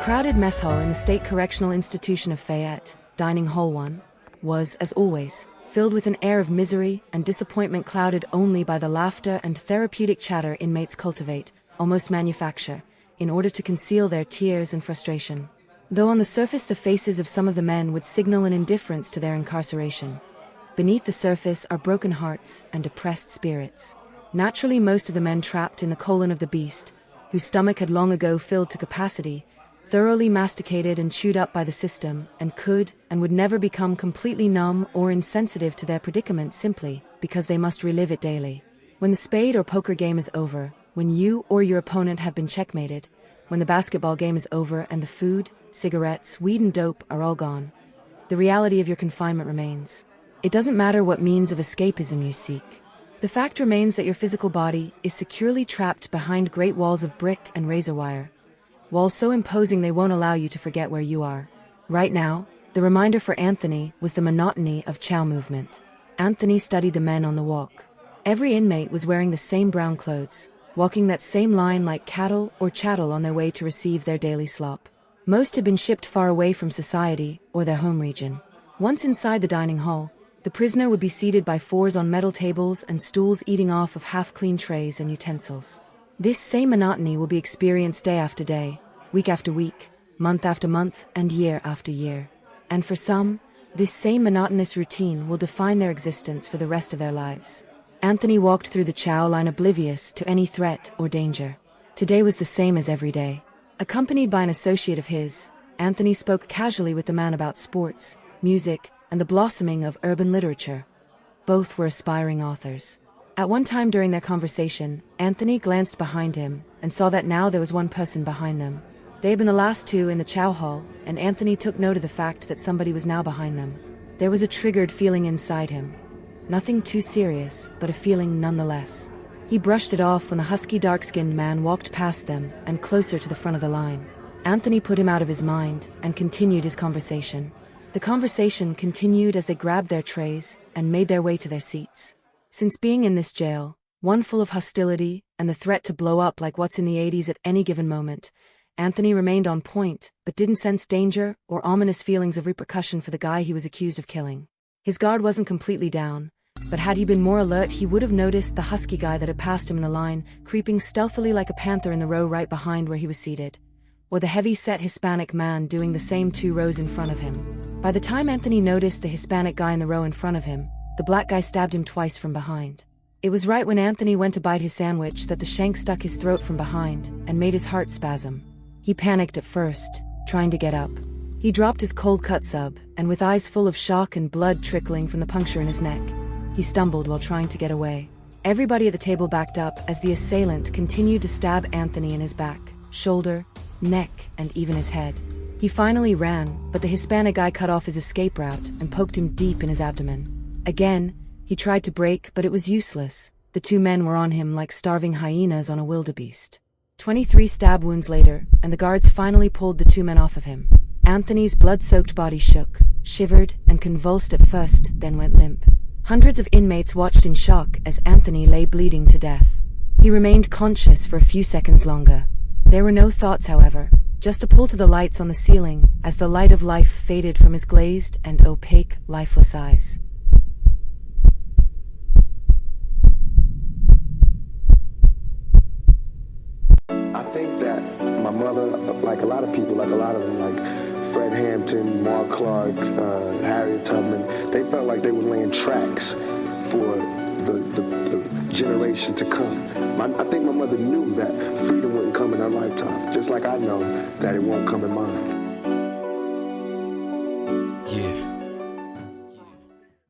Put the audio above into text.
crowded mess hall in the State Correctional Institution of Fayette, Dining Hall 1, was, as always, filled with an air of misery and disappointment clouded only by the laughter and therapeutic chatter inmates cultivate, almost manufacture, in order to conceal their tears and frustration. Though on the surface the faces of some of the men would signal an indifference to their incarceration, beneath the surface are broken hearts and depressed spirits. Naturally, most of the men trapped in the colon of the beast, whose stomach had long ago filled to capacity, thoroughly masticated and chewed up by the system, and could and would never become completely numb or insensitive to their predicament simply because they must relive it daily. When the spade or poker game is over, when you or your opponent have been checkmated, when the basketball game is over and the food, cigarettes, weed and dope are all gone, the reality of your confinement remains. It doesn't matter what means of escapism you seek. The fact remains that your physical body is securely trapped behind great walls of brick and razor wire. Walls so imposing they won't allow you to forget where you are. Right now, the reminder for Anthony was the monotony of chow movement. Anthony studied the men on the walk. Every inmate was wearing the same brown clothes, walking that same line like cattle or chattel on their way to receive their daily slop. Most had been shipped far away from society or their home region. Once inside the dining hall, the prisoner would be seated by fours on metal tables and stools eating off of half-clean trays and utensils. This same monotony will be experienced day after day, week after week, month after month, and year after year. And for some, this same monotonous routine will define their existence for the rest of their lives. Anthony walked through the chow line oblivious to any threat or danger. Today was the same as every day. Accompanied by an associate of his, Anthony spoke casually with the man about sports, music, and the blossoming of urban literature. Both were aspiring authors. At one time during their conversation, Anthony glanced behind him and saw that now there was one person behind them. They had been the last two in the chow hall, and Anthony took note of the fact that somebody was now behind them. There was a triggered feeling inside him. Nothing too serious, but a feeling nonetheless. He brushed it off when the husky dark-skinned man walked past them and closer to the front of the line. Anthony put him out of his mind and continued his conversation. The conversation continued as they grabbed their trays and made their way to their seats. Since being in this jail, one full of hostility and the threat to blow up like what's in the 80s at any given moment, Anthony remained on point but didn't sense danger or ominous feelings of repercussion for the guy he was accused of killing. His guard wasn't completely down, but had he been more alert he would have noticed the husky guy that had passed him in the line, creeping stealthily like a panther in the row right behind where he was seated, or the heavy-set Hispanic man doing the same 2 rows in front of him. By the time Anthony noticed the Hispanic guy in the row in front of him, the black guy stabbed him twice from behind. It was right when Anthony went to bite his sandwich that the shank stuck his throat from behind and made his heart spasm. He panicked at first, trying to get up. He dropped his cold-cut sub, and with eyes full of shock and blood trickling from the puncture in his neck, he stumbled while trying to get away. Everybody at the table backed up as the assailant continued to stab Anthony in his back, shoulder, neck, and even his head. He finally ran, but the Hispanic guy cut off his escape route and poked him deep in his abdomen. Again, he tried to break, but it was useless. The 2 men were on him like starving hyenas on a wildebeest. 23 stab wounds later, and the guards finally pulled the 2 men off of him. Anthony's blood-soaked body shook, shivered, and convulsed at first, then went limp. Hundreds of inmates watched in shock as Anthony lay bleeding to death. He remained conscious for a few seconds longer. There were no thoughts, however, just a pull to the lights on the ceiling as the light of life faded from his glazed and opaque, lifeless eyes. I think that my mother, like a lot of people, like a lot of them, like Fred Hampton, Mark Clark, Harriet Tubman, they felt like they were laying tracks for the generation to come. I think my mother knew that freedom wouldn't come in her lifetime, just like I know that it won't come in mine.